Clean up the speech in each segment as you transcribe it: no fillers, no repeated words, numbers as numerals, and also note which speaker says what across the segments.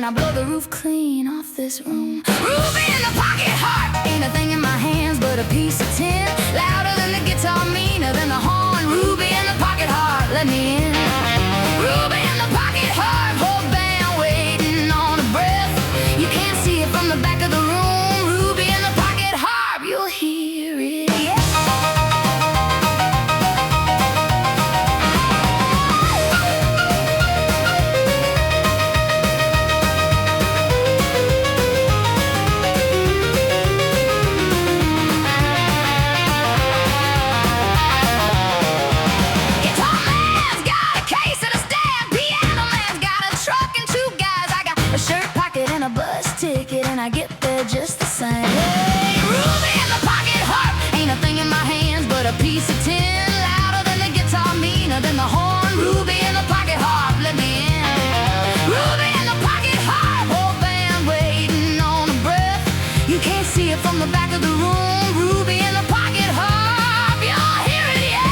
Speaker 1: and I blow the roof clean off this room. Ruby in the pocket, harp. Ain't a thing in my hands but a piece of tin. Louder than the guitar, meaner than the horn. Ruby in the pocket, harp, let me in. Ruby in the pocket, harp. Whole band waiting on a breath. You can't see it from the back of the room. Ruby in the pocket, harp, you'll hear it. A bus ticket and I get there just the same. Hey, Ruby in the pocket, harp. Ain't a thing in my hands but a piece of tin. Louder than the guitar, meaner than the horn. Ruby in the pocket, harp, let me in. Ruby in the pocket, harp. Whole band waiting on a breath. You can't see it from the back of the room. Ruby in the pocket, harp, you'll hear it, yeah.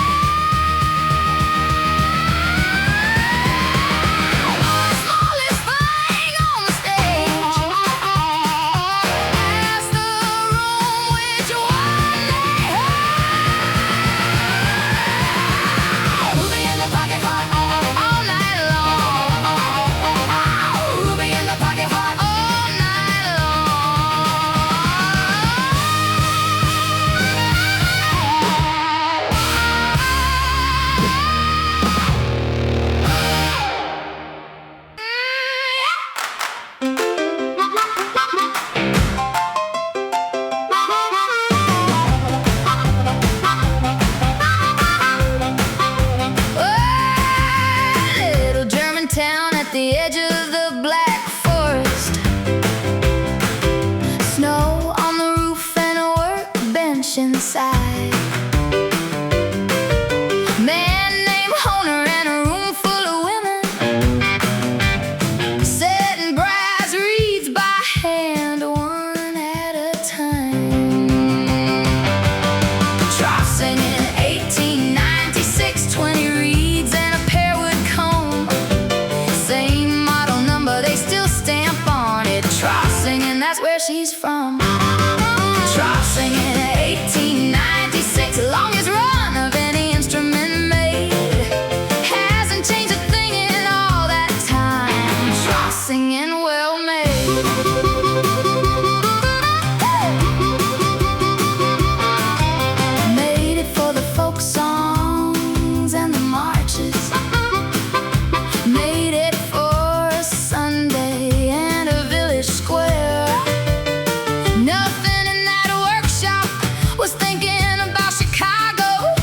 Speaker 1: Smallest thing on the stage. Town at the edge of the black forest. Snow on the roof and a workbench inside. Man named Honer and a room full of women, setting brass reeds by hand, one at a time. Trossingen, 1896, 20 reeds and a pearwood comb. Same model number, they still stamp on it. Trossingen, that's where she's from. Trossingen, 1896, longest run of any instrument made. Hasn't changed a thing in all that time. Trossingen, well made. Made it for the folk songs and the marches. Made it for a Sunday and a village square. Nothing in that workshop was thinking about Chicago.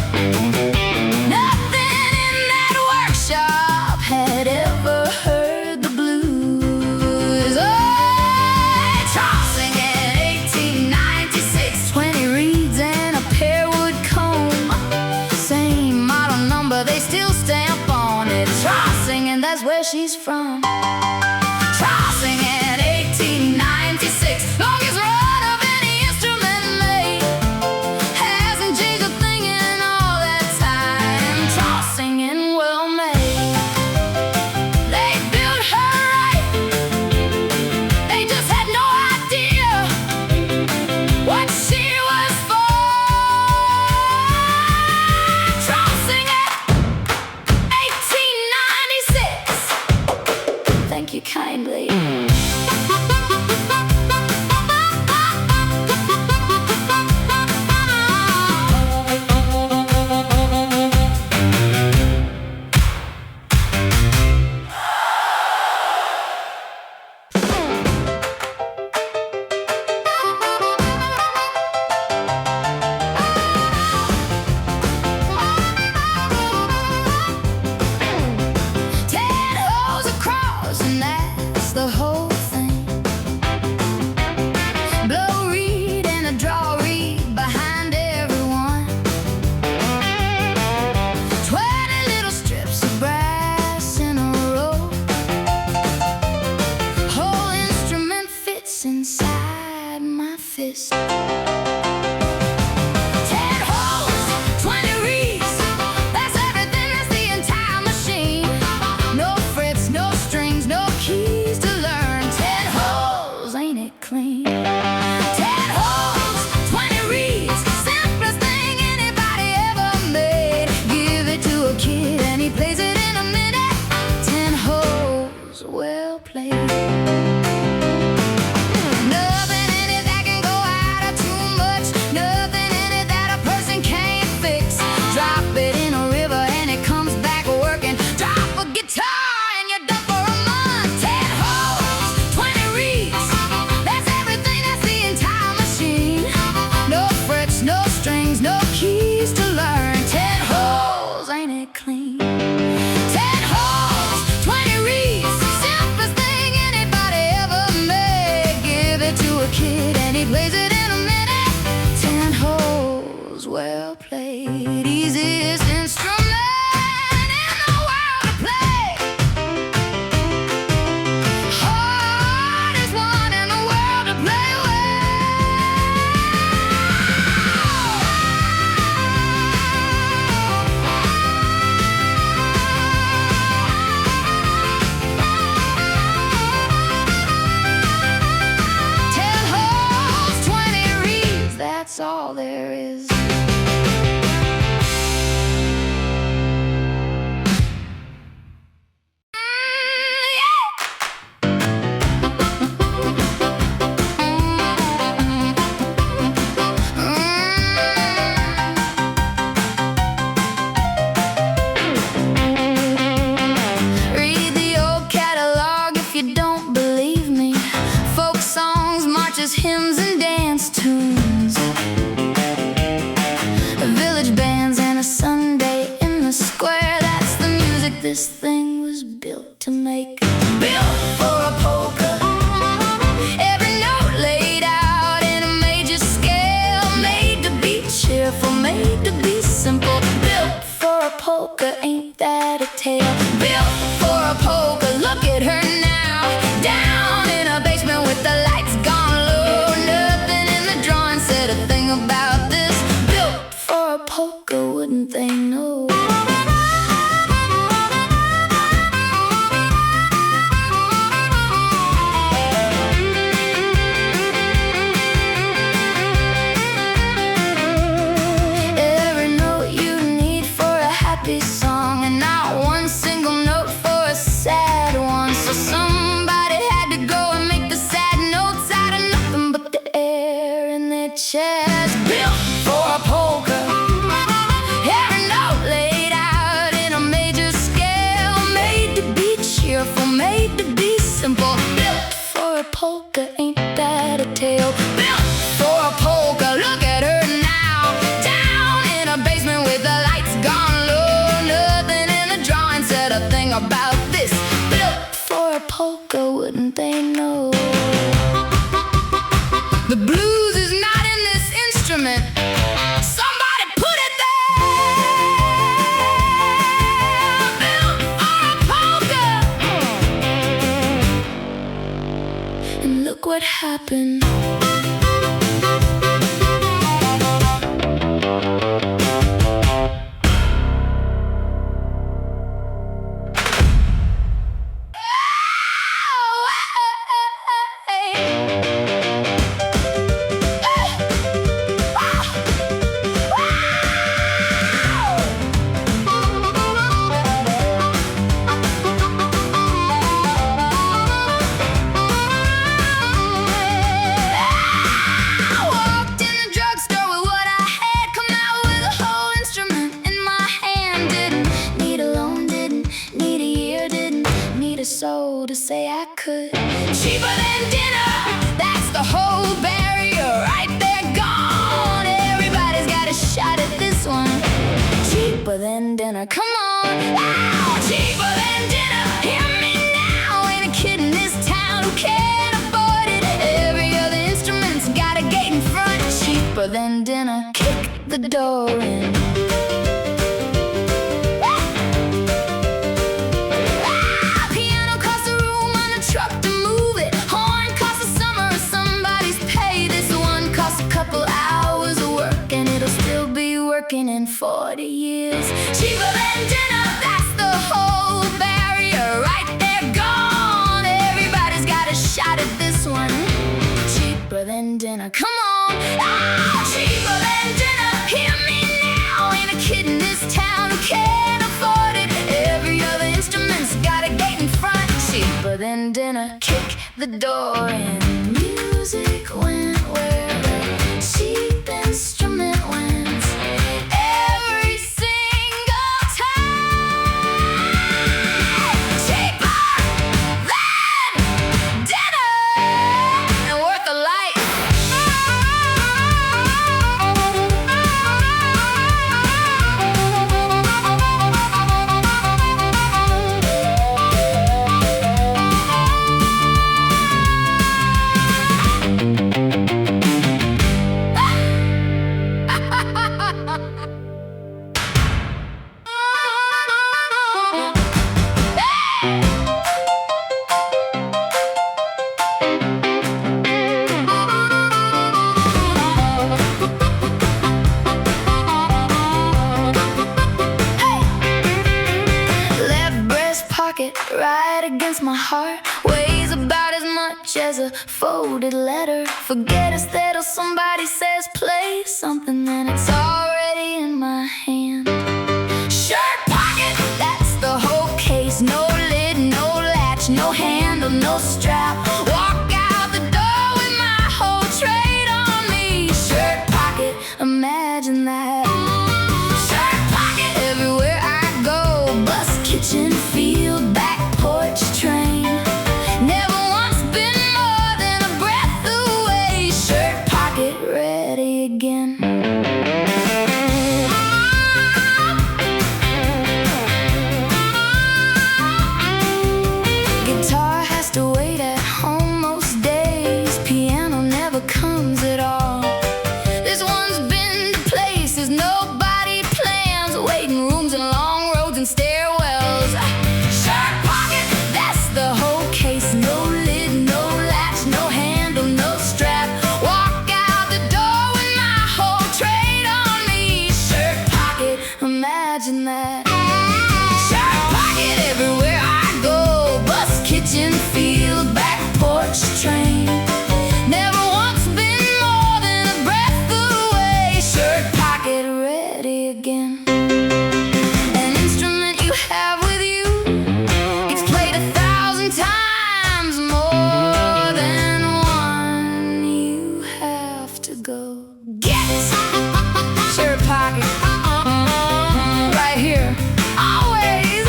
Speaker 1: Nothing in that workshop had ever heard the blues. Oh, Trossingen, 1896, 20 reeds and a pearwood comb. Same model number, they still stamp on it. Trossingen, that's where she's from. Trossingen, 1896, longest run of any instrument made. Hasn't changed a thing in all that time. Trossingen, well made. They built her right. They just had no idea what she was for. Trossingen, 1896. Thank you. this thing was built to make. Built for a polka. Every note laid out in a major scale, made to be cheerful, made to be simple. Built for a polka, ain't that a tale? Built for a polka, look at her now, down in a basement with the lights gone low. Nothing in the drawing said a thing about this. Built for a polka, wouldn't they know? Song, and not one single note for a sad one. So somebody had to go and make the sad notes out of nothing but the air in their chest. Built for a polka. Every note laid out in a major scale, made to be cheerful, made to be simple. Built for a polka, ain't that a tale? Built for a polka, look at her now, down in a basement with the lights gone low. Said a thing about this. Built for a polka, wouldn't they know? The blues is not in this instrument. Somebody put it there. Built for a polka. And look what happened. To say I could. Cheaper than dinner, that's the whole barrier right there gone. Everybody's got a shot at this one. Cheaper than dinner, come on. Oh, cheaper than dinner, hear me now. Ain't a kid in this town who can't afford it. Every other instrument's got a gate in front. Cheaper than dinner, kick the door in. In 40 years. Cheaper than dinner, that's the whole barrier right there gone. Everybody's got a shot at this one. Cheaper than dinner, come on. Oh, cheaper than dinner, hear me now. Ain't a kid in this town who can't afford it. Every other instrument's got a gate in front. Cheaper than dinner, kick the door in. Music went where the cheap instrument went. Right against my heart, weighs about as much as a folded letter. Forget a stead or somebody says play something, then it's already in my hand. Shirt pocket, that's the whole case. No lid, no latch, no handle, no strap. Walk out the door with my whole trade on me. Shirt pocket, imagine that. Shirt pocket, everywhere I go. Bus, kitchen, field, back porch, train. Never once been more than a breath away. Shirt pocket ready again. rooms and long roads and stairwells. Shirt pocket, that's the whole case. No lid, no latch, no handle, no strap. Walk out the door with my whole trade on me. Shirt pocket, imagine that. Shirt pocket everywhere I go. Bus, kitchen, field, back porch, train. Never once been more than a breath away. Shirt pocket ready again. An instrument you have with you gets played 1,000 times. More than one you have to go get. Shirt pocket right here, always.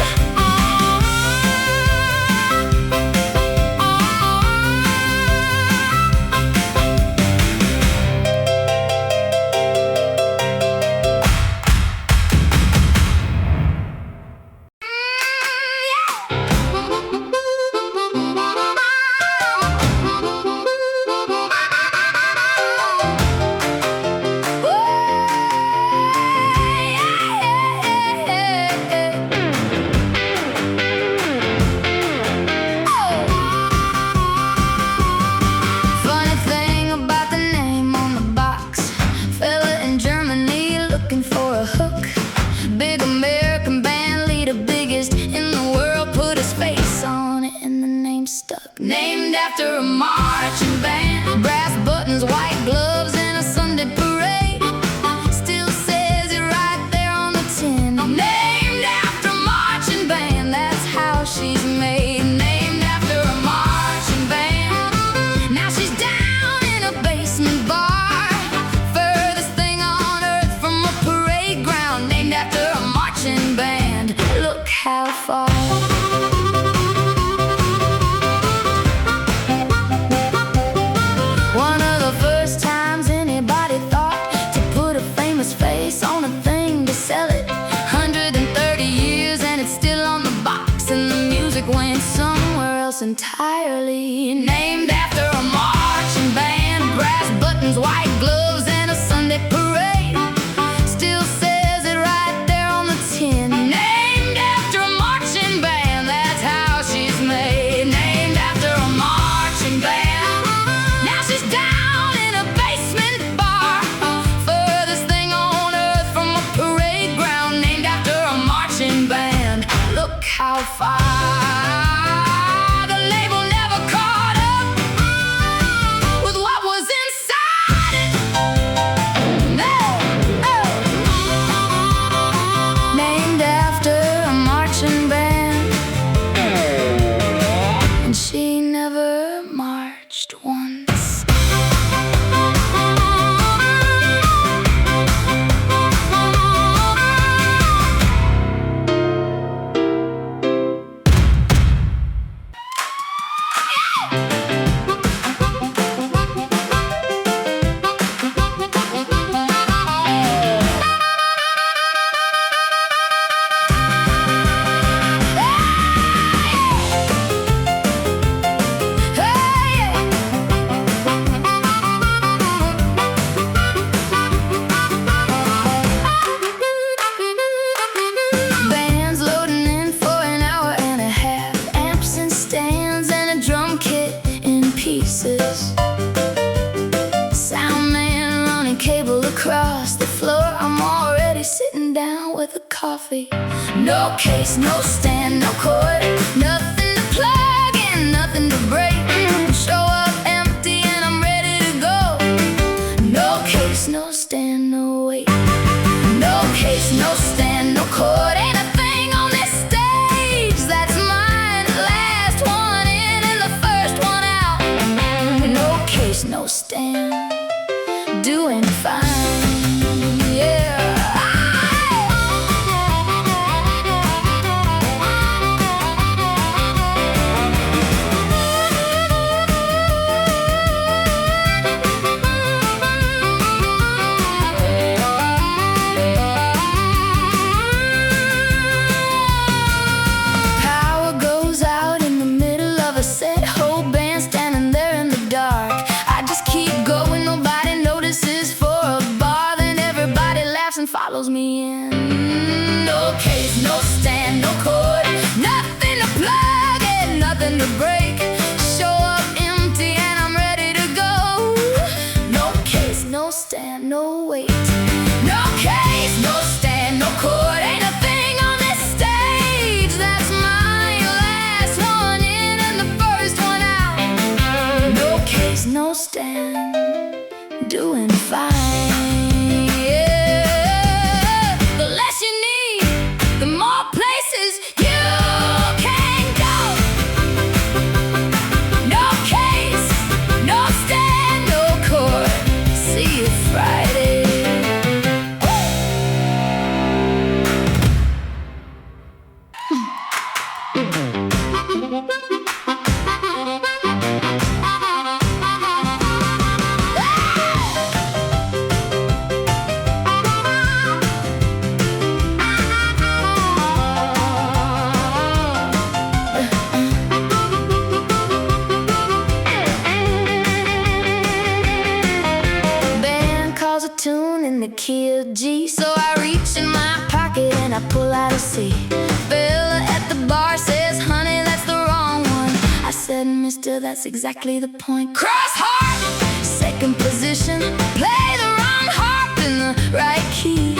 Speaker 1: Funny thing about the name on the box. Fella in Germany looking for a hook. Big American band leader, biggest in the world, put his face on it and the name stuck. Named after a marching band. Brass buttons, white gloves, and a Sunday parade. Still says it right there on the tin. Named after a marching band, that's how she's made. Named after a marching band. Now she's down in a basement bar. Furthest thing on earth from a parade ground. Named after a marching band. Look how far. One of the first times anybody thought to put a famous face on a thing to sell it. 130 years and it's still on the box, and the music went somewhere else entirely. Named after a marching band. Brass buttons, white gloves, and a Sunday parade. Still says it right there on the tin. Named after a marching band, that's how she's made. Named after a marching band. Now she's down in a basement bar. Furthest thing on earth from a parade ground. Named after a marching band. Look how far. The label never caught up with what was inside it. No, oh. Named after a marching band. And she never marched once. Bands loading in for an hour and a half. Amps and stands and a drum kit in pieces. Sound man running cable across the floor. I'm already sitting down with a coffee. No case, no stand, no cord. Nothing to plug in, nothing to break. Show up empty and I'm ready to go. No case, no stand, no wait. No case, no stand, no cord. Ain't a thing on this stage that's mine. Last one in and the first one out. No case, no stand. Doing fine. Yeah. stand, doing fine. Yeah. The less you need, the more places you can go. No case, no stand, no court. See you Friday. In the key of G, so I reach in my pocket and I pull out a C. Fella at the bar says, honey, that's the wrong one. I said, mister, that's exactly the point. Cross harp, second position. Play the wrong harp in the right key.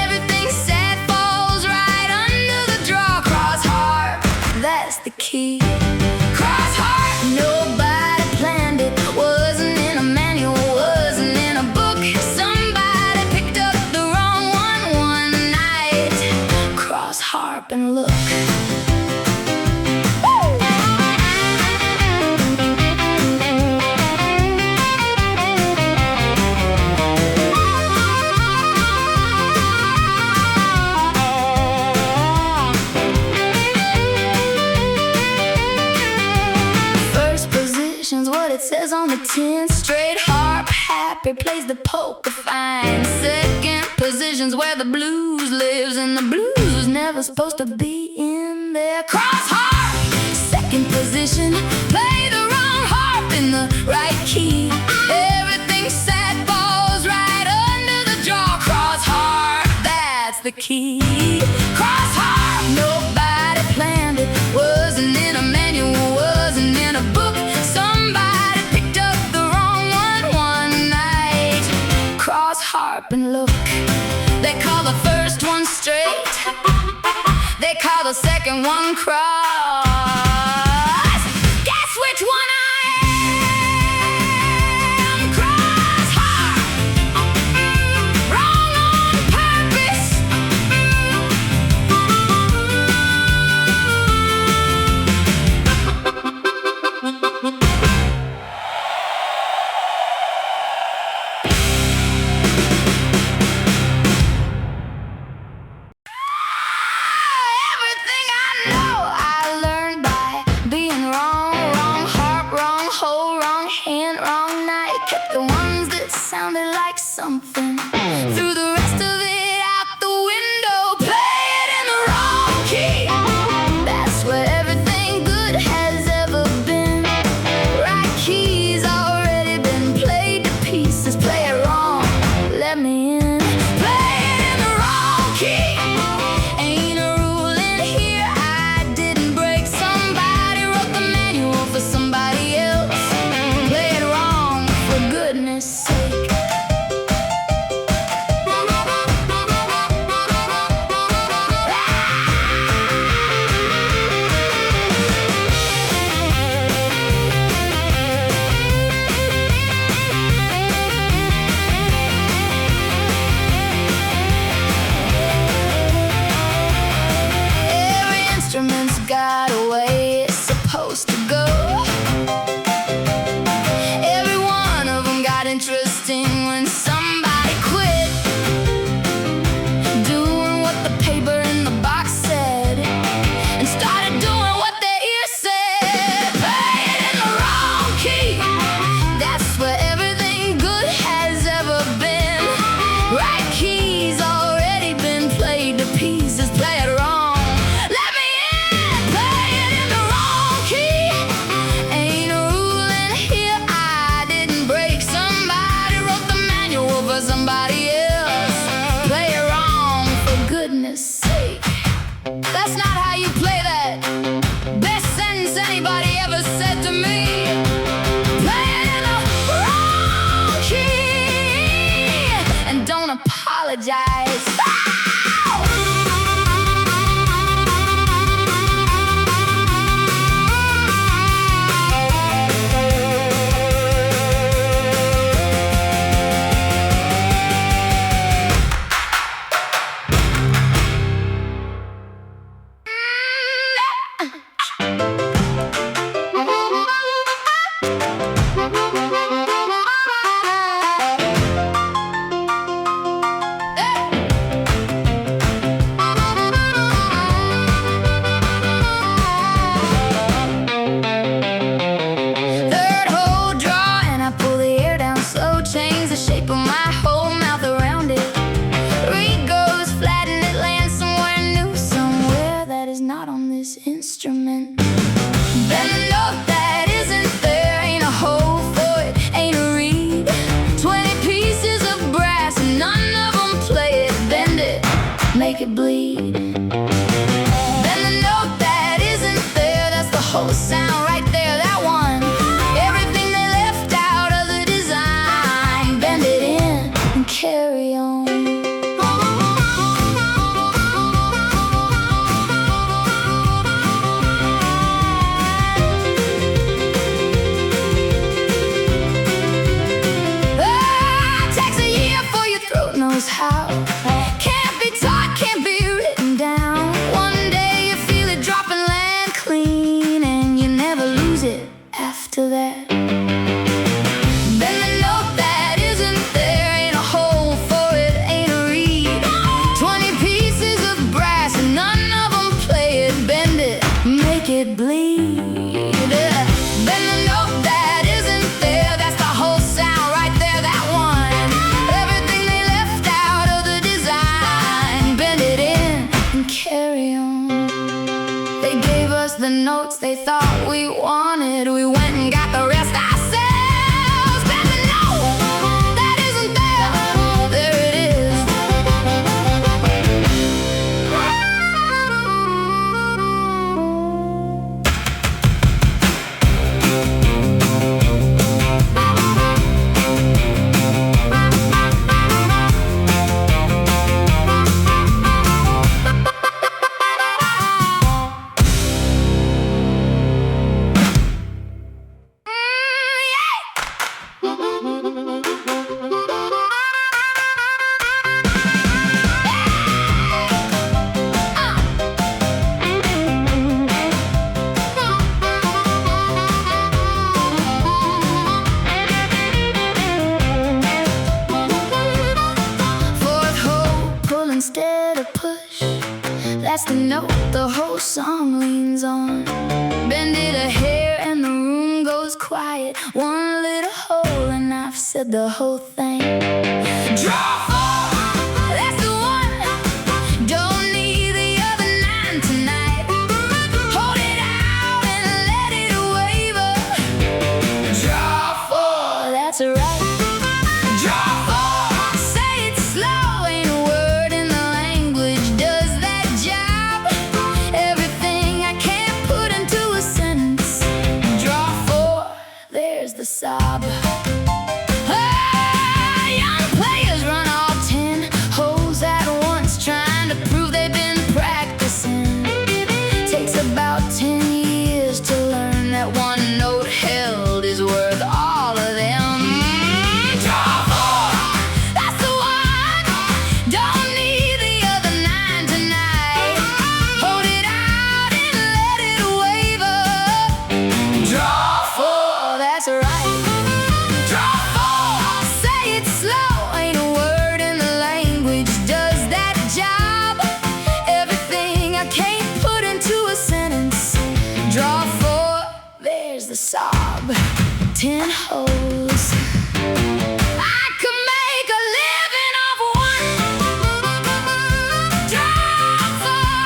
Speaker 1: Everything sad falls right under the draw. Cross harp, that's the key. Cross harp, nobody planned it. Wasn't in a manual, wasn't in a book. Harp and look. First position's what it says on the tin. Straight harp, happy, plays the polka fine. Second position's where the blues lives, and the blues never supposed to be in there. Cross harp, second position. Play the wrong harp in the right key. Everything sad falls right under the jaw. Cross harp, that's the key. Cross harp, nobody planned it. Wasn't in a manual, wasn't in a book. Somebody picked up the wrong one night. Cross harp and look. They call the first one straight, they call the second one cross. Guess which one I am? Cross harp. Wrong on purpose. Sounded like something. Threw the rest of it out the window. Play it in the wrong key. That's where everything good has ever been. Right key's already been played to pieces. Play it wrong, let me in. Play it in the wrong key. Ain't a rule in here I didn't break. Somebody wrote the manual for somebody else. Play it wrong, for goodness sake. Got a way it's supposed to go. Every one of them got interesting when somebody quit doing what the paper in the box said and started doing what their ear said. Play it in the wrong key. That's where everything good has ever been. Right key's already been played to pieces. Play it wrong. Somebody else, play it wrong, for goodness sake. That's not how you play that. Best sentence anybody ever said to me. Play it in the wrong key and don't apologize. on. They gave us the notes they thought we wanted. We went and got the rest ourselves. Better know that isn't there. There it is. Instead of push, that's the note the whole song leans on. Bended a hair and the room goes quiet. One little hole and I've said the whole thing. Draw four, that's the one. Don't need the other nine tonight. Hold it out and let it waver. Draw four, that's right. Draw four, say it slow. Ain't a word in the language does that job. Everything I can't put into a sentence. Draw four, there's the sob. Young players run all 10 holes at once, trying to prove they've been practicing. Takes about 10 years to learn that one note held is worth all of them. Draw four, that's the one. Don't need the other nine tonight. Hold it out and let it waver. Draw four, that's right. Draw four, say it slow. Ain't a word in the language does that job. Everything I can't put into a sentence. Draw four, there's the sob. 10 holes. I could make a living off one. Draw four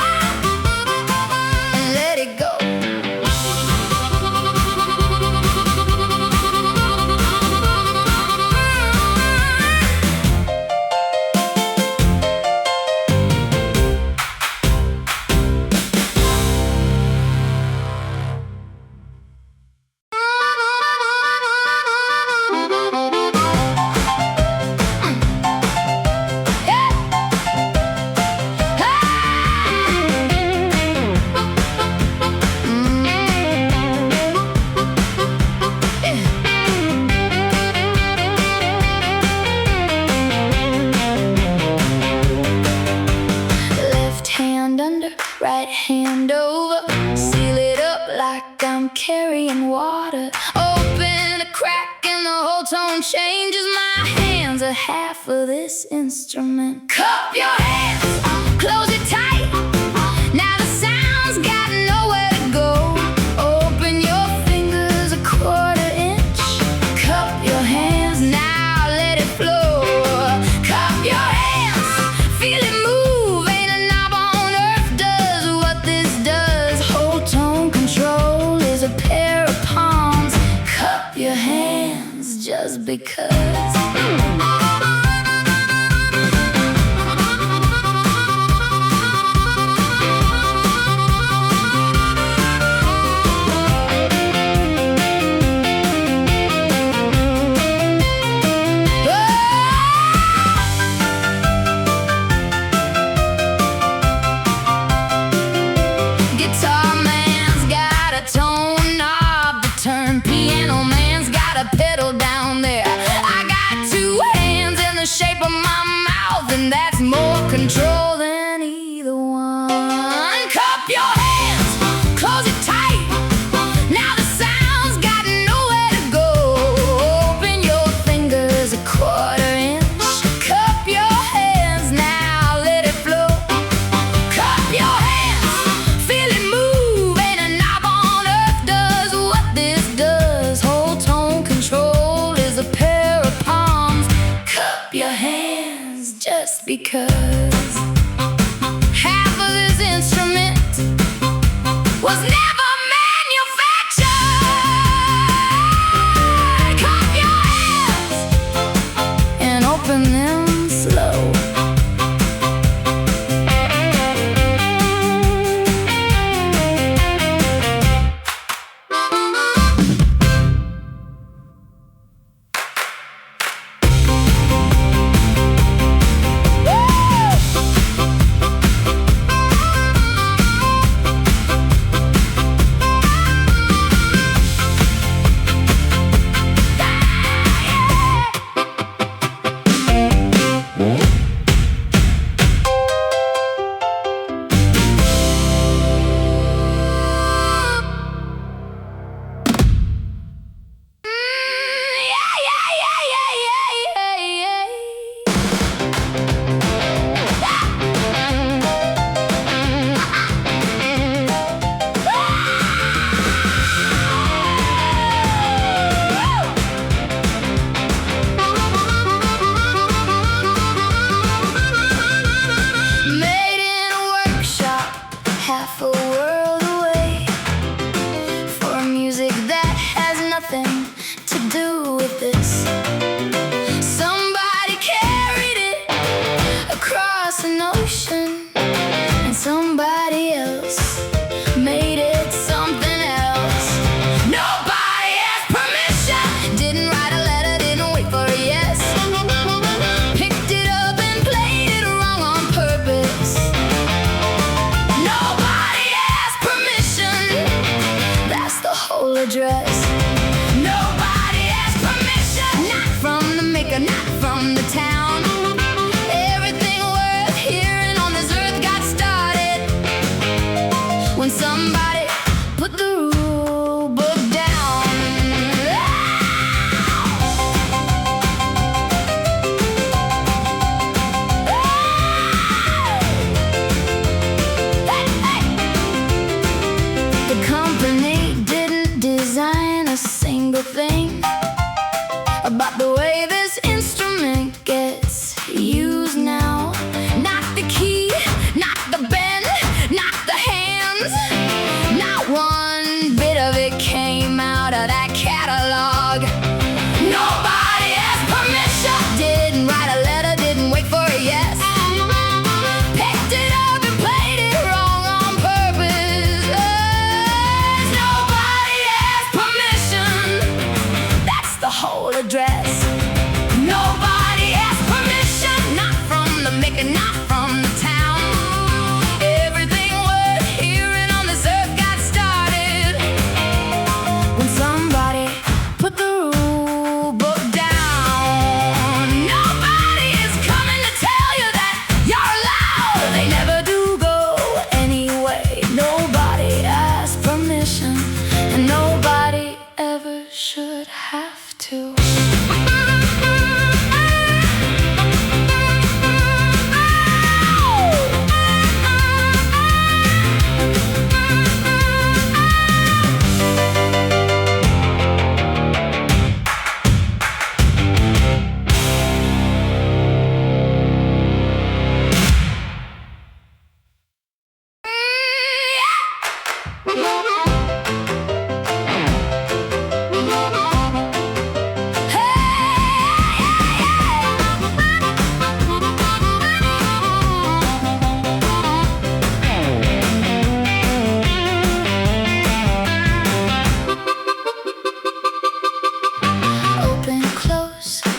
Speaker 1: and let it go. Left hand under, right hand over. Seal it up like I'm carrying water. Open a crack and the whole tone changes. My hands are half of this instrument. Cup your hands, close it tight. Now the sound's got nowhere to go. Open your fingers a quarter inch. Cup your hands, now let it flow. Cup your hands, feel it move. Ain't a knob on earth does what this does. Whole tone control is a pair of palms. Cup your hands just because. Guitar man's got a tone knob to turn. Piano man's got a pedal down there. I got two hands in the shape of my mouth, and that's more control than either one. Cup your hands, close it tight. Now the sound's got nowhere to go. Open your fingers a quarter inch. Cup your hands, now let it flow. Cup your hands, feel it move. Ain't a knob on earth does what this does. Whole tone control is a pair of palms. Cup your hands just because. Half of this instrument half a world away for music that has nothing to do with this. Somebody carried it across an ocean, and somebody else made it something else. Nobody asked permission, didn't write a letter, didn't wait for a yes. Picked it up and played it wrong on purpose. Nobody asked permission, that's the whole address. Nobody asked permission, not from the maker, not from the town. Everything worth hearing on this earth got started when somebody put the rule book down. The company didn't design a single thing about the way this instrument gets used now. Not the key, not the bend, not the hands. Not one bit of it came out of that catalog. Nobody asked permission, didn't write a letter, didn't wait for a yes. Picked it up and played it wrong on purpose. Nobody asked permission, that's the whole address. Nobody asked permission, not from the maker, not from the town. Everything worth hearing on this earth got started when somebody put the rule book down. Nobody is coming to tell you that you're allowed. They never do go anyway. Nobody asked permission, and nobody ever should have to.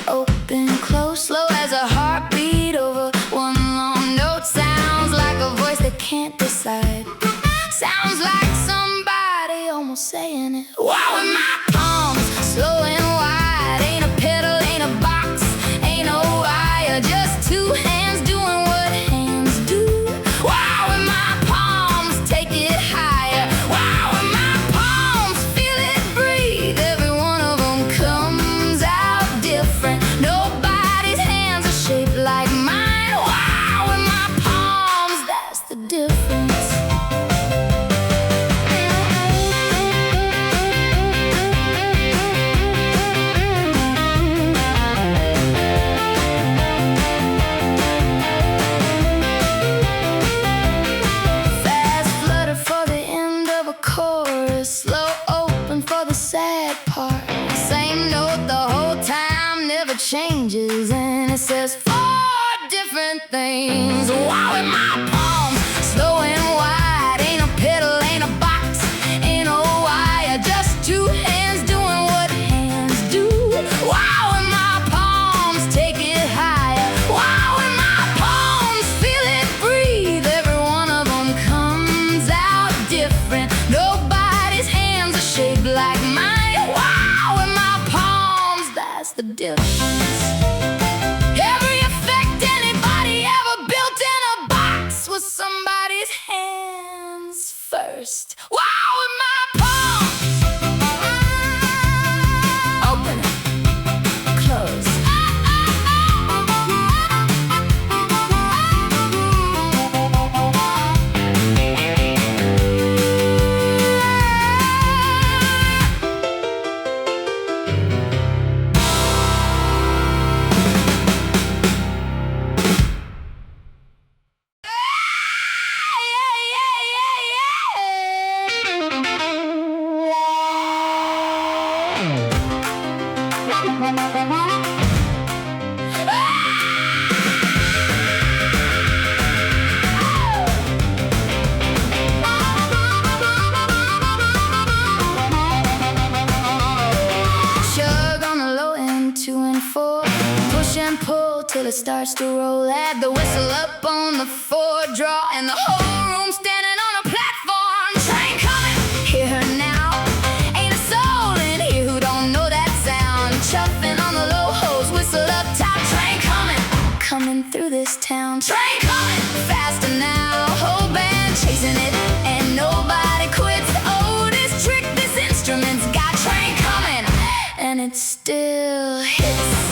Speaker 1: Open, close, slow as a heartbeat over one long note. Sounds like a voice that can't decide. Sounds like somebody almost saying it. Wow, with my palms slow and wide. Ain't a pedal, ain't a box, ain't no wire. Just two hands doing what hands do. Wow, with my palms take it higher. Wow, with my palms feel it breathe. Every one of them comes out different. Nobody's hands are shaped like mine. Wow, with my palms, that's the difference. Fast flutter for the end of a chorus. Slow open for the sad part. Same note the whole time, never changes, and it says four different things. Wow, in my palms, slow and wide. Ain't a pedal, ain't a box, ain't no wire. Just two hands doing what hands do. Wow, in my palms, take it higher. Wow, in my palms, feel it breathe. Every one of them comes out different. Nobody's hands are shaped like mine. Wow, in my palms, that's the difference. Every effect anybody ever built in a box was somebody's hands first. Wow, in my palms. Open it, close. starts to roll. Add the whistle up on the four draw, and the whole room standing on a platform. Train coming, hear her now. Ain't a soul in here who don't know that sound. Chuffing on the low hose, whistle up top. Train coming, coming through this town. Train coming, faster now. Whole band chasing it, and nobody quits. Oh, this trick, this instrument's got train coming, and it still hits.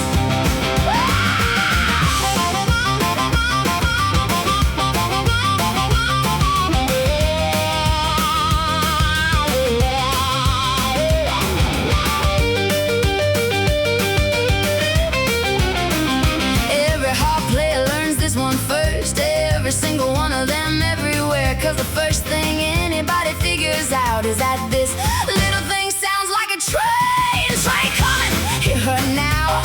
Speaker 1: Every single one of them everywhere. Cause the first thing anybody figures out is that this little thing sounds like a train. Train coming, hear her now.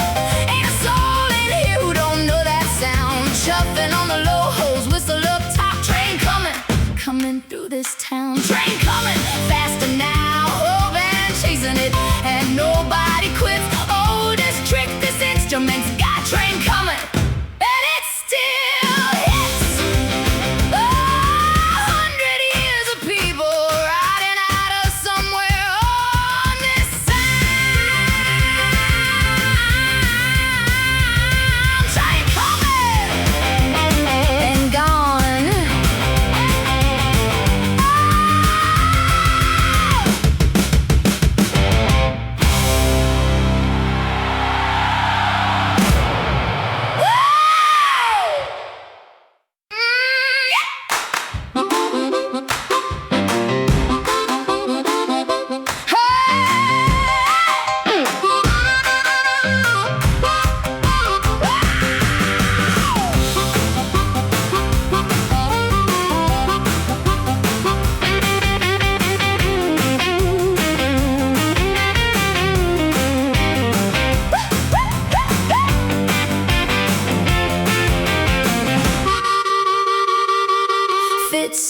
Speaker 1: Ain't a soul in here who don't know that sound. Chuffing on the low hose, whistle up top. Train coming, coming through this town. Train coming, faster now. Oh, band chasing it, and nobody quits. Oh, this trick, this instrument's got train coming, and it's still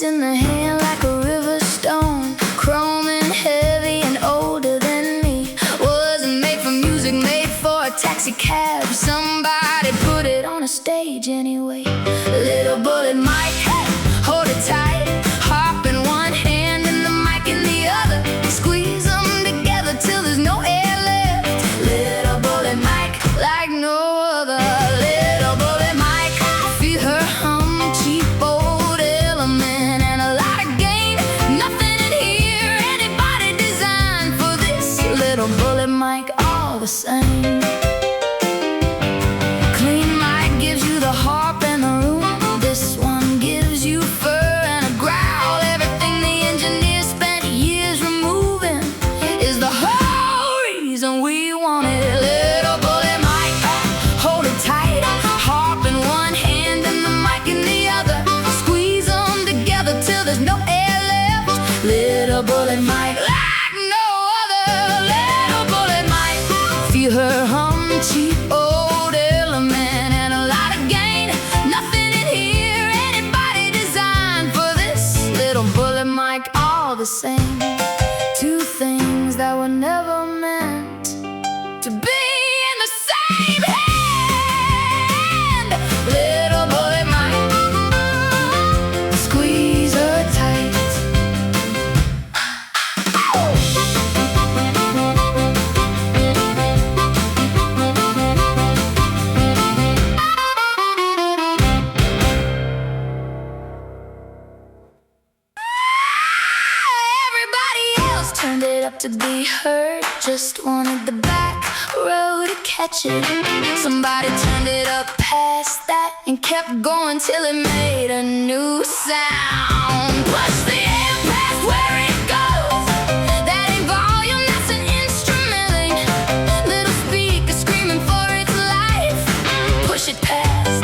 Speaker 1: in the hand like a river stone, chrome and heavy and older than me. Wasn't made for music, made for a taxi cab. Somebody put it on a stage anyway. Little bullet mic, hold it tight. Harp in one hand and the mic in the other. Squeeze them together till there's no air left. Little bullet mic like no other. Little bullet mic, feel her hum, cheap old element. Bullet mic, all the same. Clean mic gives you the harp and the room. This one gives you fur and a growl. Everything the engineer spent years removing is the whole reason we want it. Little bullet mic, hold it tight. Harp in one hand and the mic in the other. Squeeze them together till there's no air left. Little bullet mic, like no other. Feel her hum, cheap old element, and a lot of gain. Nothing in here anybody designed for this. Little bullet mic, all the same. Two things that were never meant to be in the same hand. Little bullet mic, squeeze her tight. Turned it up to be heard, just wanted the back row to catch it. Somebody turned it up past that and kept going till it made a new sound. Push the air past where it goes. That ain't volume, that's an instrument. Little speaker screaming for its life. Push it past,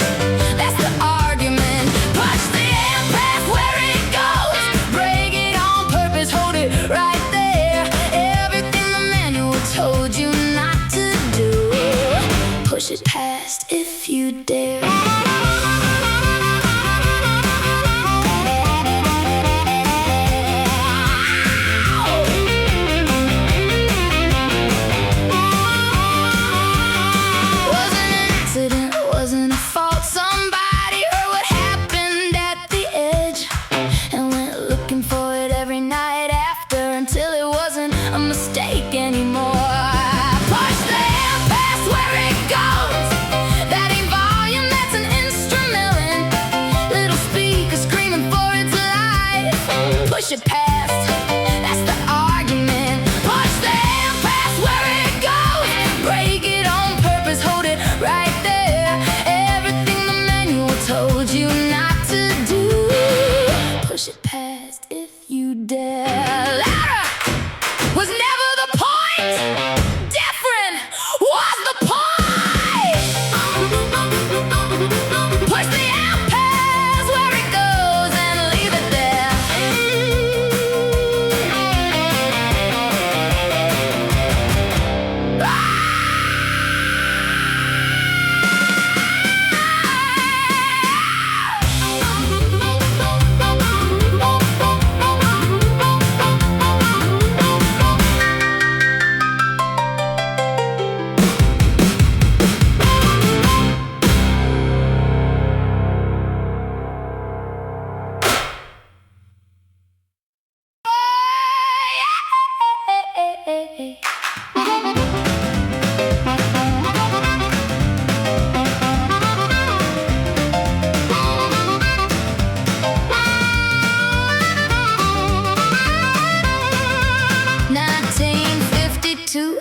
Speaker 1: that's the argument. Push the air past where it goes. Break it on purpose, hold it right there. Told you not to do. Push it past if you dare. Wasn't an accident, wasn't a fall. push it past. That's the argument. Push the hand past where it goes. Break it on purpose, hold it right there. Everything the manual told you not to do, push it past if you dare. Louder was never the point. Different was the point. Push the out past where it goes and leave it there.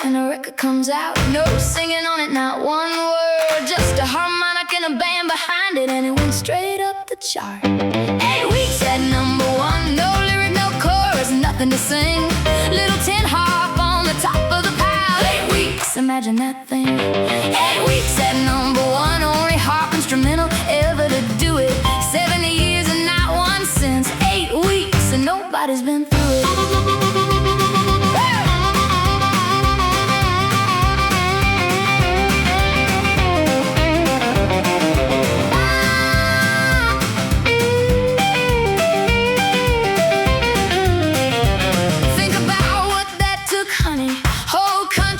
Speaker 1: And a record comes out, no singing on it, not one word, just a harmonic and a band behind it, and it went straight up the chart. 8 weeks at #1, no lyric, no chorus, nothing to sing. Little tin harp on the top of the pile. 8 weeks, imagine that thing. 8 weeks at #1, only harp instrumental ever to do it. 70 years and not one since. 8 weeks and nobody's been through it.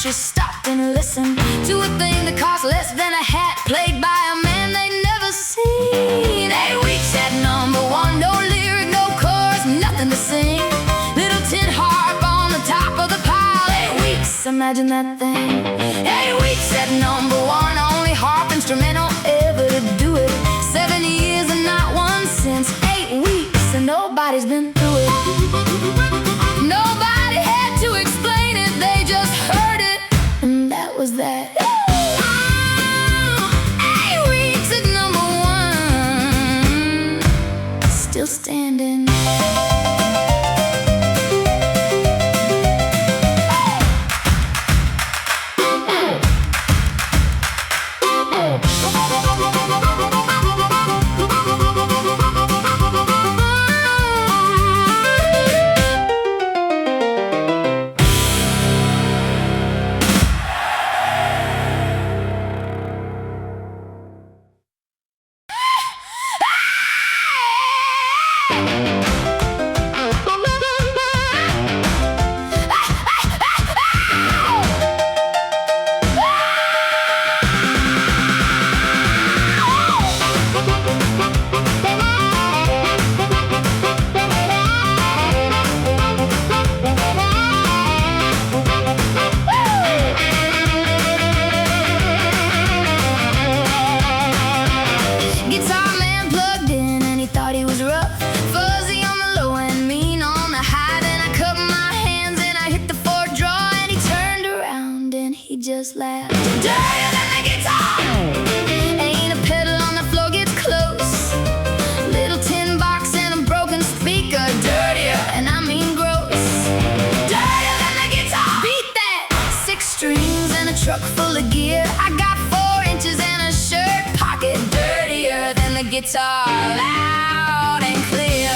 Speaker 1: Just stopped and listened to a thing that cost less than a hat, played by a man they never seen. 8 weeks at #1, no lyric, no chorus, nothing to sing. Little tin harp on the top of the pile. 8 weeks, imagine that thing. 8 weeks at #1, only harp instrumental ever to do it. 70 years and not one since. 8 weeks and nobody's been through it. Nobody had to explain it, they just heard it. And that was that. 8 weeks at #1, still standing. Just laugh. Dirtier than the guitar. Ain't a pedal on the floor gets close. Little tin box and a broken speaker. Dirtier, and I mean gross. Dirtier than the guitar. Beat that. 6 strings and a truck full of gear. I got 4 inches and a shirt pocket. Dirtier than the guitar. Loud and clear.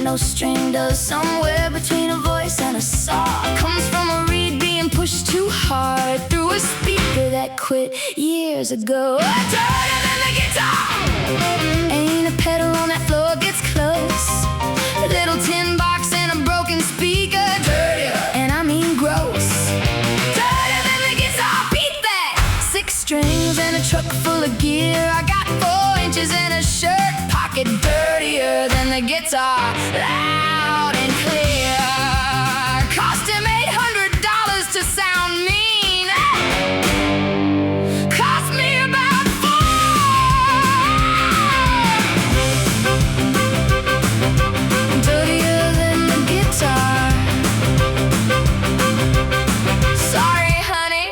Speaker 1: No string does, somewhere between a voice and a saw. Comes from a reed being pushed too hard through a speaker that quit years ago. Dirtier than the guitar. Ain't a pedal on that floor gets close. A little tin box and a broken speaker. Dirtier, and I mean gross. Dirtier than the guitar. Beat that. 6 strings and a truck full of gear. I got 4 inches and a shirt make it dirtier than the guitar, loud and clear. Cost him $800 to sound mean. Cost me about $4. Dirtier than the guitar. Sorry, honey.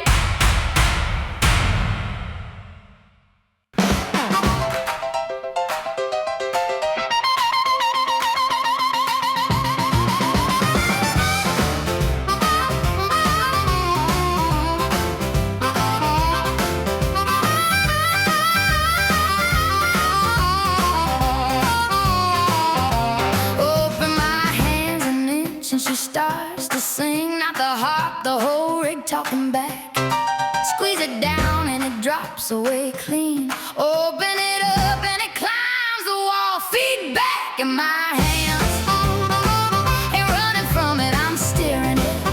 Speaker 1: And she starts to sing, not the harp, the whole rig talking back. Squeeze it down and it drops away clean. Open it up and it climbs the wall. Feedback in my hands. Ain't running from it, I'm steering it.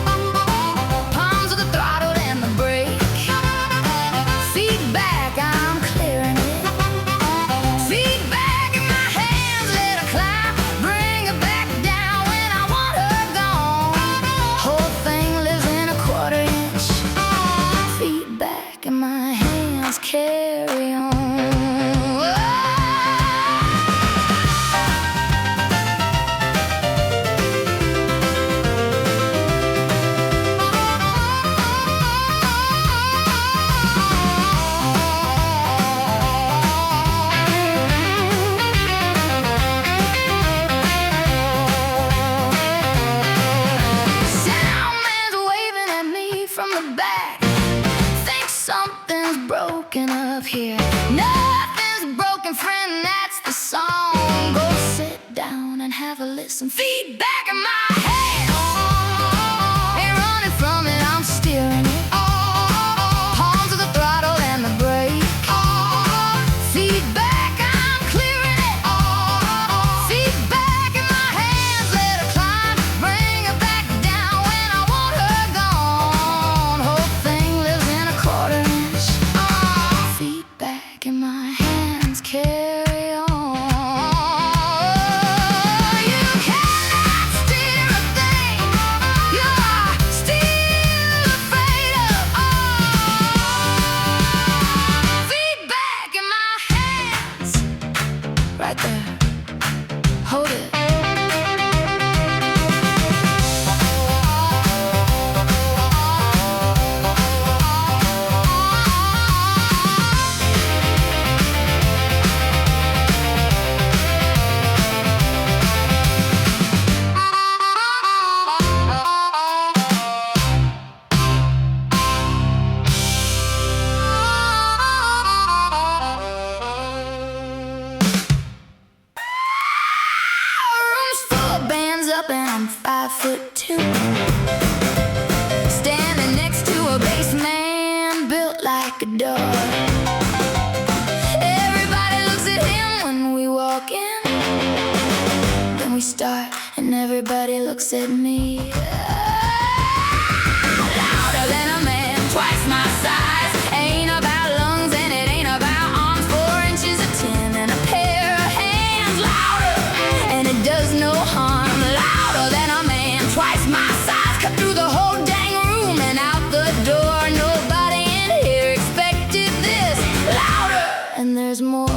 Speaker 1: Palms of the throttle and the brake. Feedback, I'm clearing it. Feedback in my hands, let her climb. Bring her back down when I want her gone. Whole thing lives in a quarter-inch. Feedback in my hands, carry on. Soundman's waving at me from the back. Think something's broken up here. Nothing's broken, friend, that's the song. Go sit down and have a listen. Feedback in my hands. Ain't running from it, I'm steering it. Palms of the throttle and the brake. Feedback, I'm clearing it. Feedback in my hands, let her climb. Bring her back down when I want her gone. Whole thing lives in a quarter-inch. Feedback in my hands, carry on. You cannot steer a thing you're still afraid of. Feedback in my hands, right there. Hold it. Room's full of bands up and I'm 5'2". Standing next to a bass man built like a door. Everybody looks at him when we walk in. Then we start and everybody looks at me. Louder than a man, twice my size. Ain't about lungs and it ain't about arms. 4 inches of tin and a pair of hands. Louder, and it does no harm. Louder than a man, twice my size. Cut through the whole dang room and out the door. Nobody in here expected this. Louder, and there's more.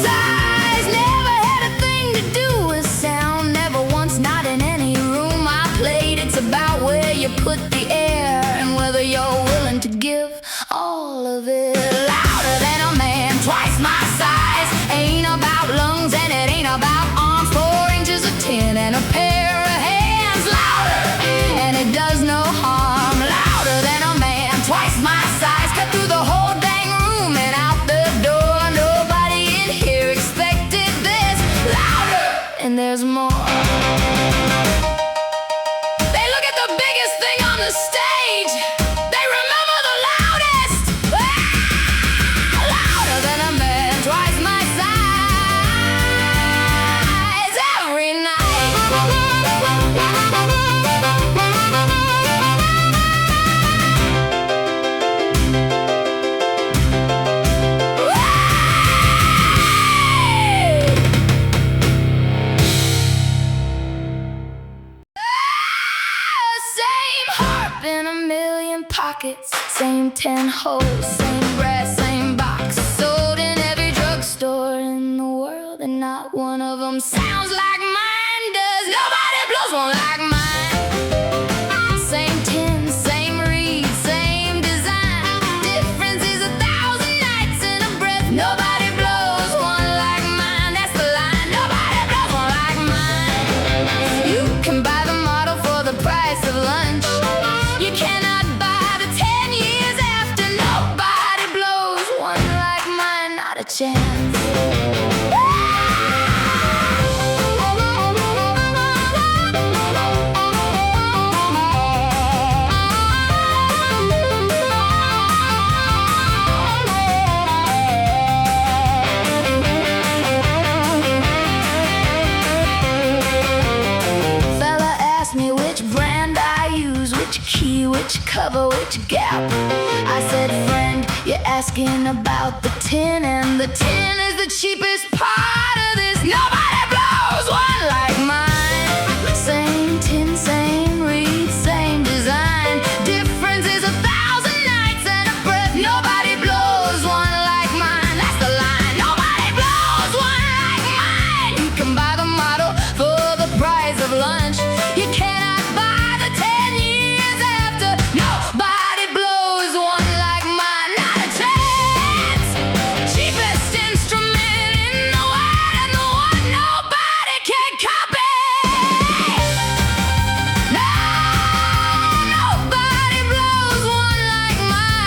Speaker 1: Size never had a thing to do with sound. Never once, not in any room I played. It's about where you put the air and whether you're willing to give all of it. Louder than a man, twice my size. Ain't about lungs and it ain't about arms. 4 inches of tin and a pair of hands. Louder, and it does no harm. Louder than a man, twice my size. Cut through the whole dang room and out the door. Nobody in here expected this. Louder, and there's more. They look at the biggest thing on the stage. They remember the loudest. Louder than a man, twice my size. pockets, same 10 holes, same brass, same box, sold in every drugstore in the world, and not one of them sounds like mine does. Nobody blows one like mine. Same tin, same reed, same design. Difference is 1,000 nights in a breath. Nobody blows one like mine. That's the line. Nobody blows one like mine. You can buy the model for the price of lunch. You cannot buy the 10 years after. Nobody blows one like mine. Not a chance. Which cover, which gap? I said, friend, you're asking about the tin, and the tin is the cheapest part of this. Nobody blows one like mine. Same tin, same reed, same design. Difference is 1,000 nights and a breath. Nobody blows one like mine. That's the line. Nobody blows one like mine. You can buy the model for the price of lunch. You cannot buy the 10 years after. Nobody blows one like mine. Not a chance. Cheapest instrument in the world, and the one nobody can copy. No, nobody blows one like mine.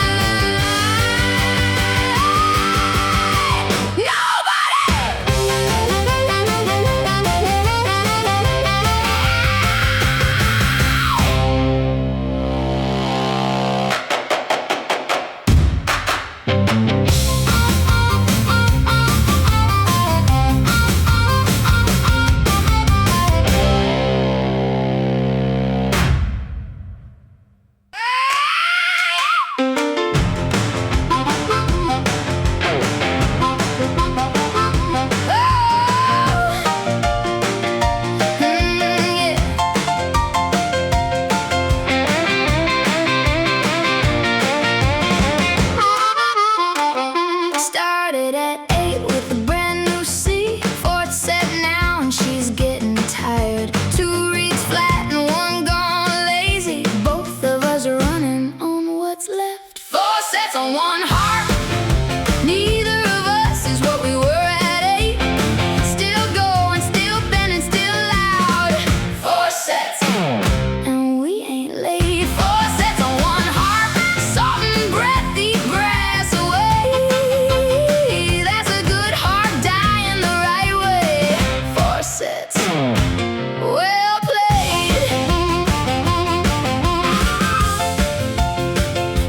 Speaker 1: Started at 8 with a brand new C. 4th set now and she's getting tired. 2 reeds flat and 1 gone lazy. Both of us are running on what's left. 4 sets on 1 harp. Neither of us is what we were at 8. Still going, still bending, still loud. 4 sets and we ain't late. 4 sets on 1 harp. Salt and breath, eat brass away. That's a good harp dying the right way. 4 sets, well played.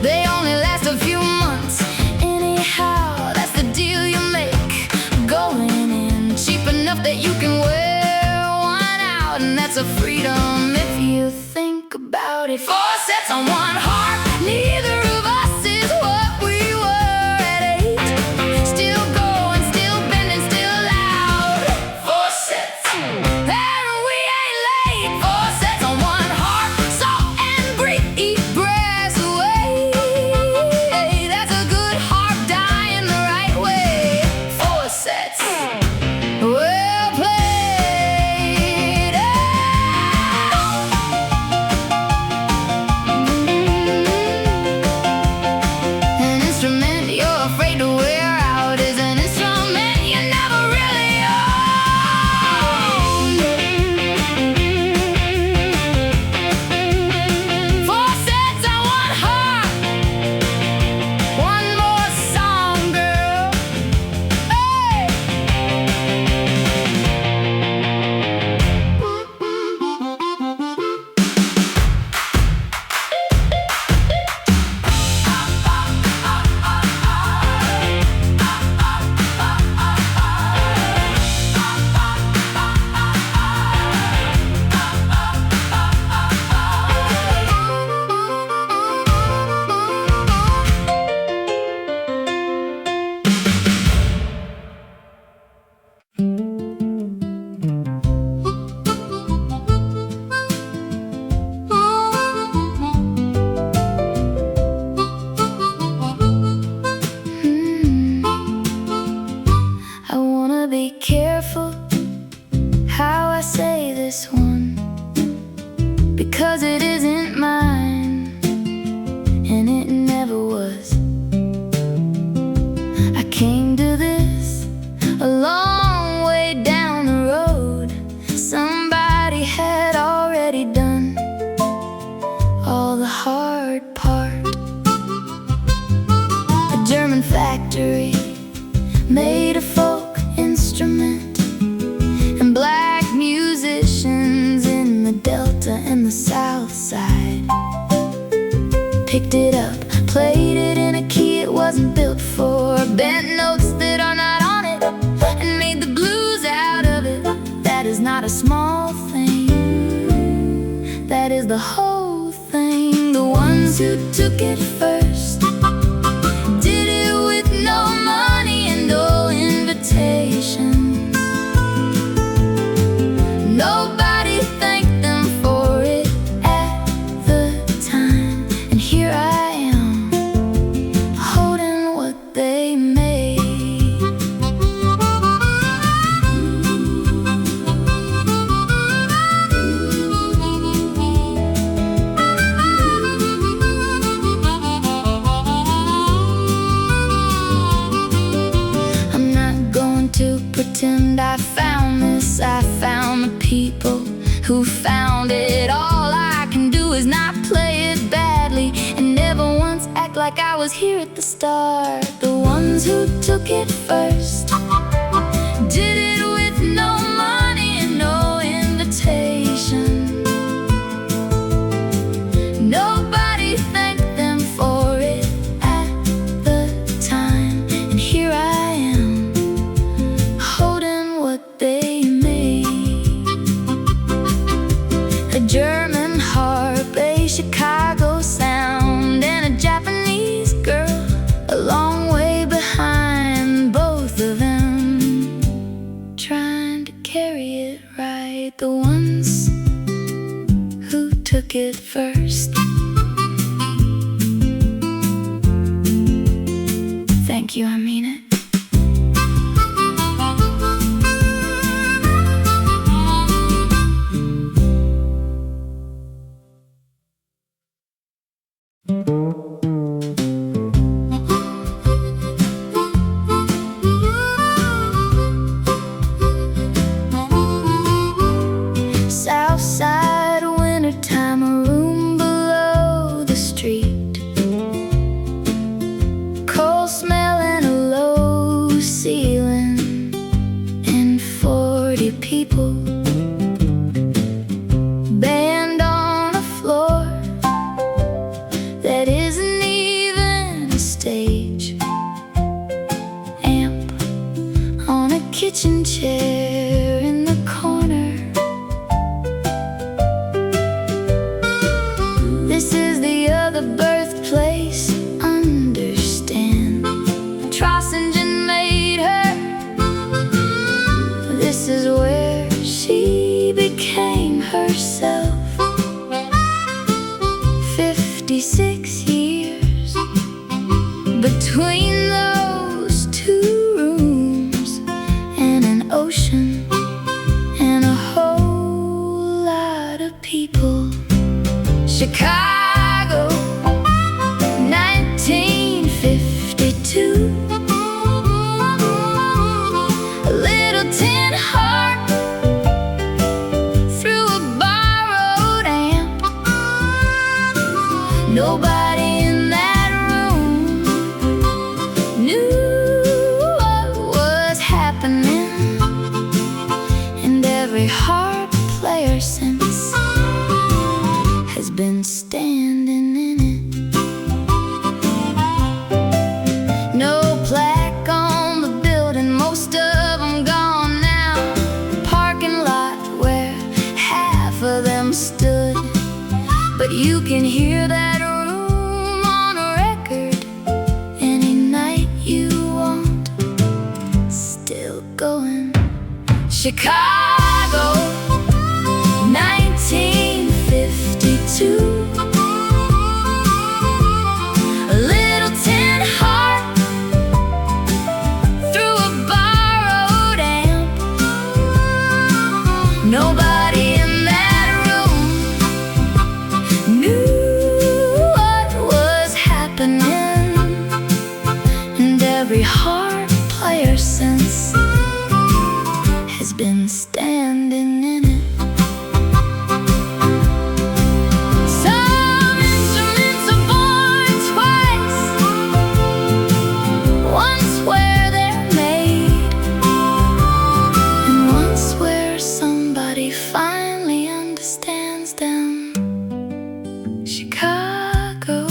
Speaker 1: They only last a few months. Anyhow, that's the deal you make. Going in cheap enough that you can wear one out, and that's a freedom if you think about it. 4 sets on 1 harp. Neither of us is what we were at 8. Still going, still bending, still loud. 4 sets, and we ain't late. 4 sets on 1 harp. Salt and breathe, eat brass away. That's a good harp dying the right way. 4 sets, well played. be careful how I say this one, because it isn't mine, and it never was. I came to this a long way down the road. Somebody had already done all the hard part. A German factory made a folk instrument, and black musicians in the Delta and the South Side picked it up, played it in a key it wasn't built for, bent notes that are not on it, and made the blues out of it. That is not a small thing, that is the whole thing. The ones who took it first did it with no money and no invitation. Nobody thanked them for it at the time, and here I am, holding what they made. I'm not going to pretend I found this. I found the people who found it. All I can do is not play it badly, and never once act like I was here at the start. The ones who took it first did it with no money and no invitation. Nobody thanked them for it at the time, and here I am, holding what they made. A German harp, a Chicago sound, and a Japanese girl a long way behind, both of them trying to carry it right. The ones who took it first. Thank you, I mean it. Southside wintertime, a room below the street, coal smell and a low ceiling, and 40 people, band on a floor that isn't even a stage, amp on a kitchen chair in the corner. This is the other birthplace, understand. Trossingen made her. This is where she became herself. 56 years between those two rooms, and an ocean, and a whole lot of people. Chicago, 1952. A little tin harp through a borrowed amp. Nobody in that room knew what was happening, and every harp player since has been standing in it. No plaque on the building, most of them gone now. Parking lot where half of them stood, but you can hear that room on a record any night you want. Still going. Chicago, 1952. A little tin harp through a borrowed amp. been standing in it. Some instruments are born twice, once where they're made, and once where somebody finally understands them. Chicago,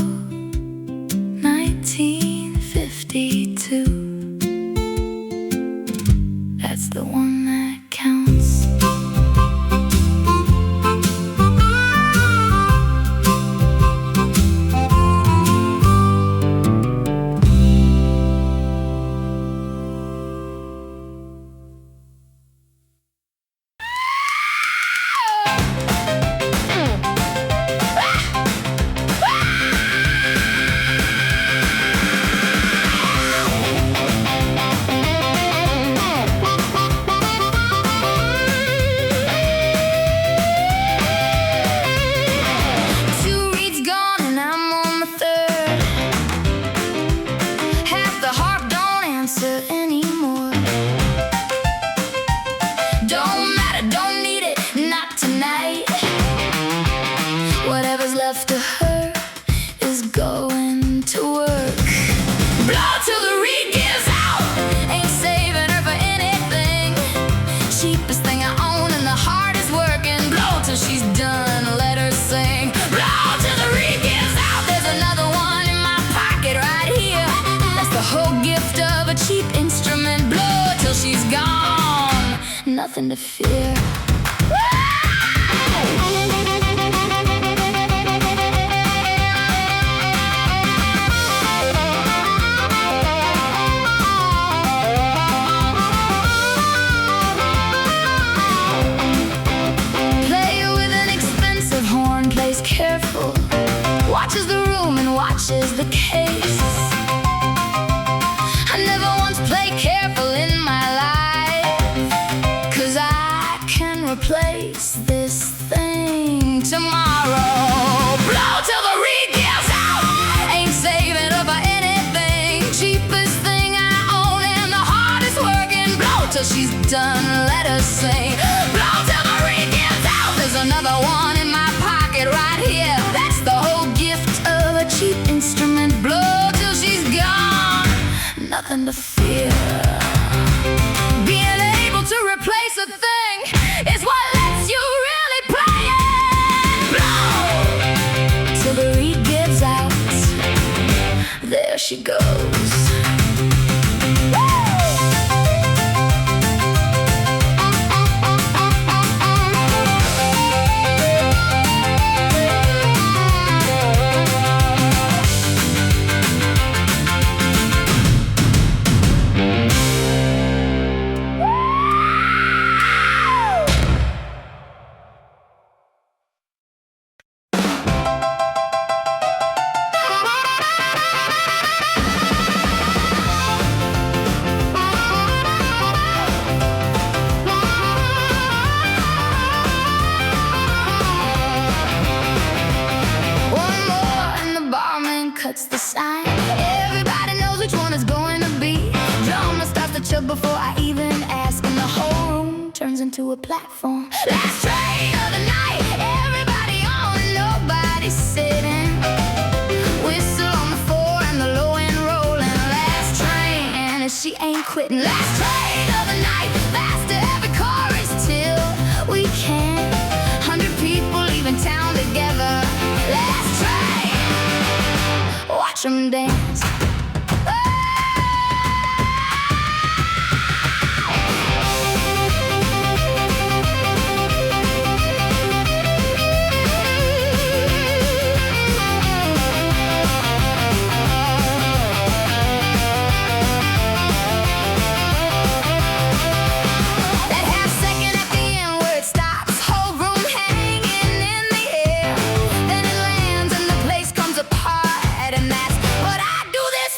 Speaker 1: 1952. That's the one that counts. Whatever's left of her is going to work. Blow till the reed gives out, ain't saving her for anything. Cheapest thing I own and the hardest working. Blow till she's done, let her sing. Blow till the reed gives out, there's another one in my pocket right here. That's the whole gift of a cheap instrument. Blow till she's gone, nothing to fear. Careful, watches the room and watches the case. I never once played careful in my life, 'cause I can replace this thing tomorrow. Blow till the reed gives out, ain't saving up for anything. Cheapest thing I own and the hardest working. Blow till she's done, let her sing. Blow till the reed gives out, there's another one in my pocket right here. That's the whole gift of a cheap instrument. Blow till she's gone, nothing to fear. Being able to replace a thing is what lets you really play it. Blow till the reed gives out, there she goes. Cuts the sign, everybody knows which one it's going to be. Drummer starts to chug before I even ask, and the whole room turns into a platform. Last train of the night, everybody on, nobody sitting. Whistle on the floor and the low end rolling. Last train, and she ain't quitting. Last train of the night, faster every chorus till we can. 100 people leaving town together. Last train, watch them dance. That half second at the end where it stops, whole room hanging in the air. Then it lands and the place comes apart, and that's what I do this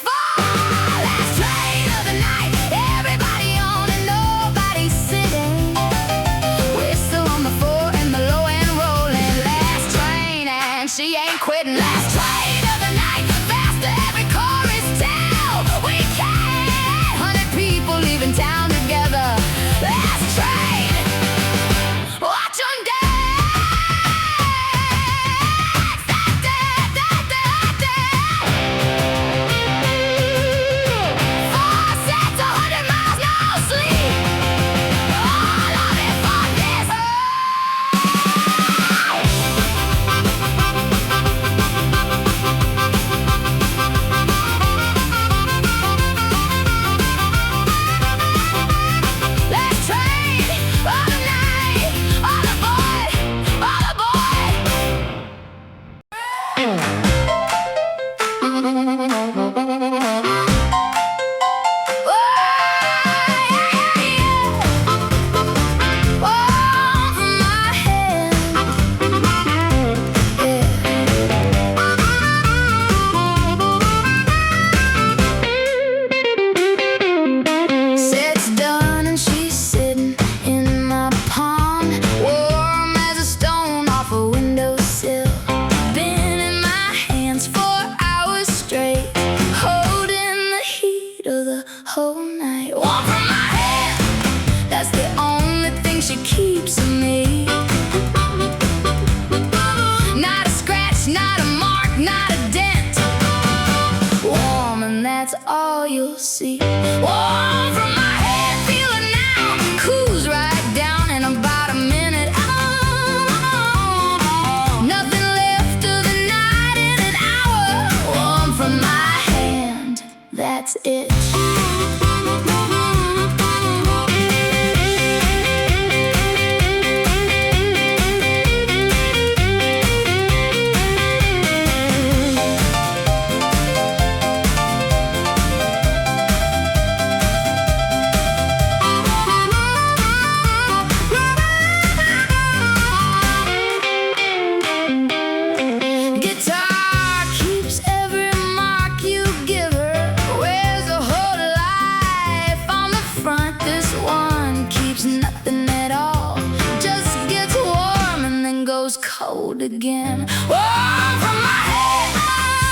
Speaker 1: cold again. Warm from my head,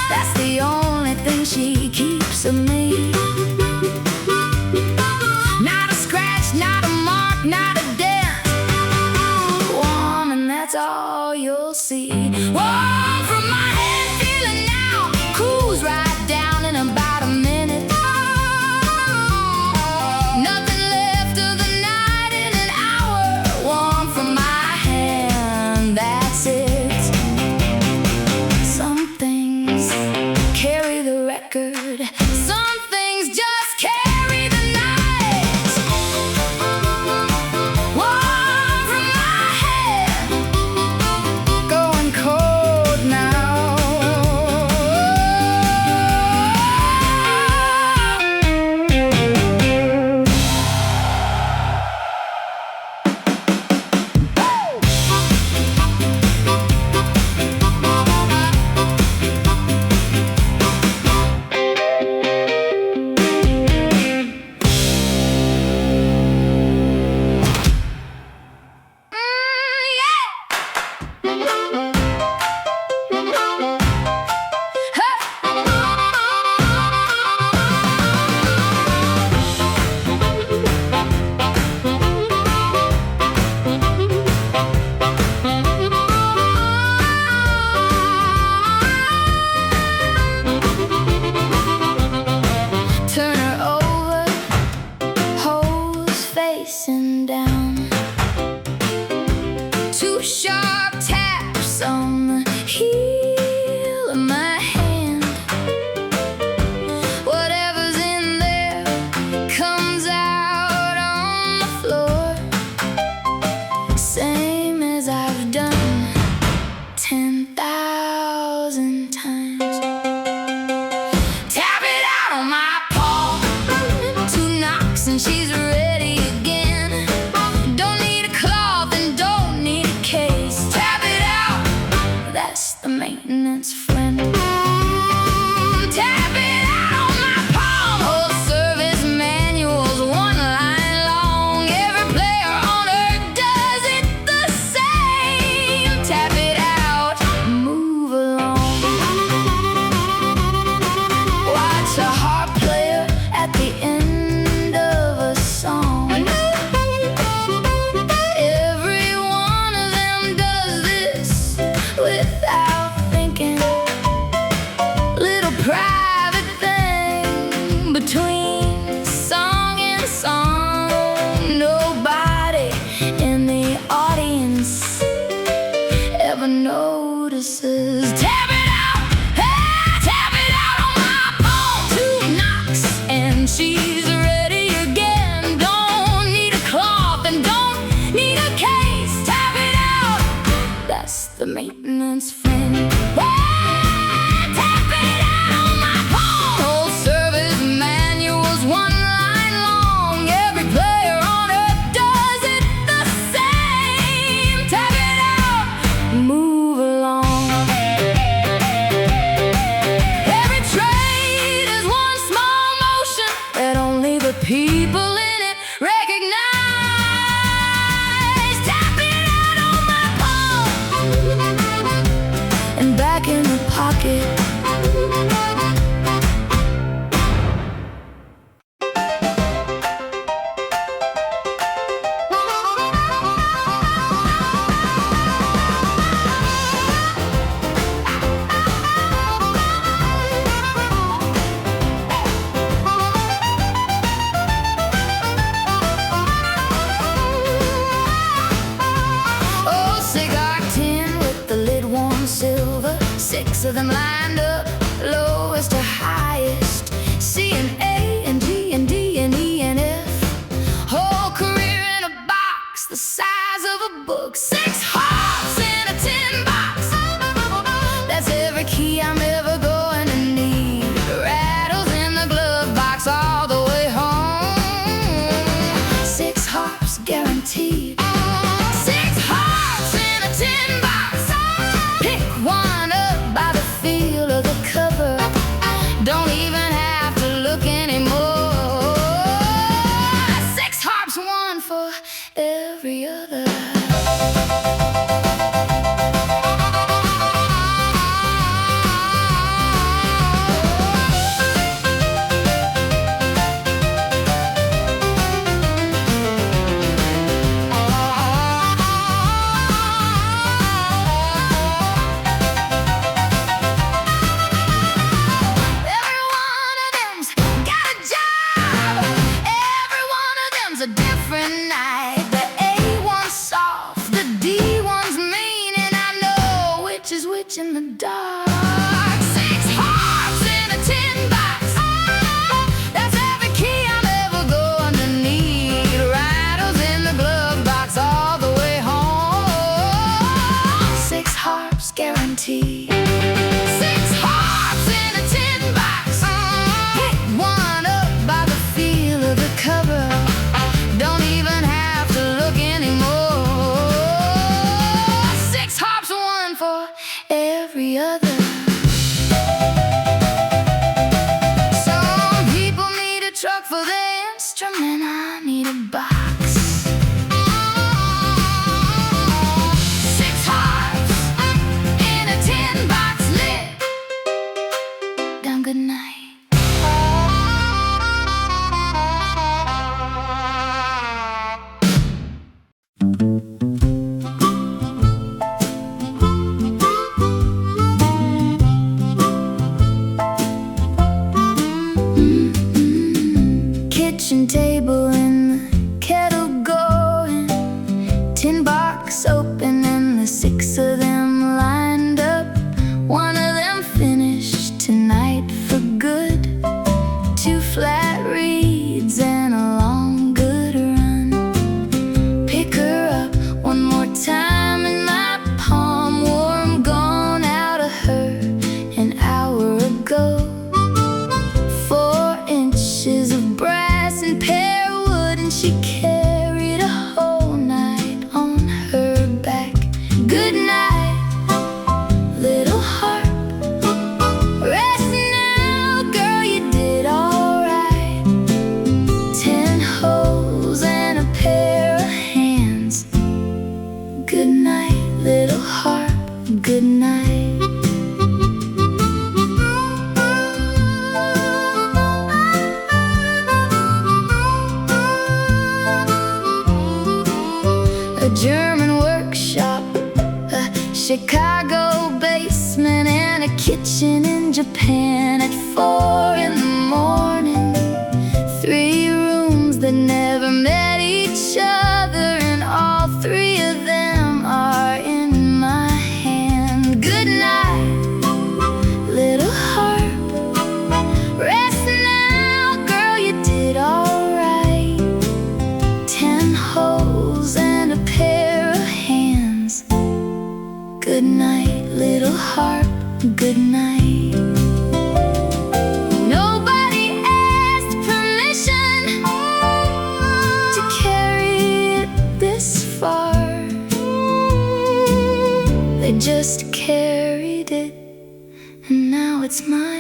Speaker 1: that's the only thing she keeps of me. Not a scratch, not a mark, not a dent. Warm, and that's all you'll see. Warm from my head, feeling now, cruise right down in about a minute. Nothing left of the night in an hour. Warm from my hand, that's it. Some things carry the record, some things just carry the night. Warm from my head, going cold now. Turn her over, hose facing down. Two sharp taps on the heel of my hand. Whatever's in there comes out on the floor, same as I've done 10,000 times. Tap it out on my palm, two knocks and she's ready again. Don't need a cloth and don't need a case. Tap it out, that's the maintenance friend. Tap it out on my palm. Whole service manual's one line long. Every player on earth does it the same. Tap it out, move along. Watch a harp player at the end of a song. Every one of them does this without thinking. Little private thing between song and song. Nobody in the audience ever notices. Tap it out, tap it out on my palm. Two knocks and she's ready again. Don't need a cloth and don't need a case. Tap it out, that's the maintenance friend. Tap it out on my palm. Whole service manual's one line long. Every player on earth does it the same. Tap it out, move along. Every trade is one small motion that only the people in it recognize. Tap it out on my palm and back in the pocket. Oh, cigar tin with the lid worn silver. 6 of them lined up, lowest to highest. C and A and G and D and E and F. Whole career in a box the size of a book. 6 harps in a tin box. That's every key I'm ever going to need. Rattles in the glove box all the way home. 6 harps guaranteed. 6 harps in a tin box. Pick one up by the feel of the cover. Don't even have to look anymore. 6 harps, one for every other. night. The A1's soft, the D1's mean, and I know which is which in the dark. 6 harps in a tin box, that's every key I'm ever going to need. Rattles in the glove box all the way home. 6 harps guaranteed. 6 harps in a tin box. Pick one up by the feel of the cover. Don't even have to look anymore. 6 harps, one for every other. Some people need a truck for their instrument. I need a box. 6 harps in a tin box, lit down Goodnight. Kitchen table and the kettle going, tin box open and the 6 of them lined up. One of them finished tonight for good. 2 flat reeds and a long good run. Pick her up one more time in my palm warm, gone out of her an hour ago. 4 inches of brass and pear wood, and she carried a whole night on her back. Good night, little harp. Rest now, girl, you did alright. 10 holes and a pair of hands. Good night, little harp. Good night. A German workshop, a Chicago basement, and a kitchen in Japan at 4 in the morning. 3 rooms that never met each other, and all 3 of them are in my hand. Good night, little harp. Rest now, girl, you did alright. 10 holes and a pair of hands. Good night, little harp. Good night. Nobody asked permission to carry it this far. They just carried it, and now it's mine.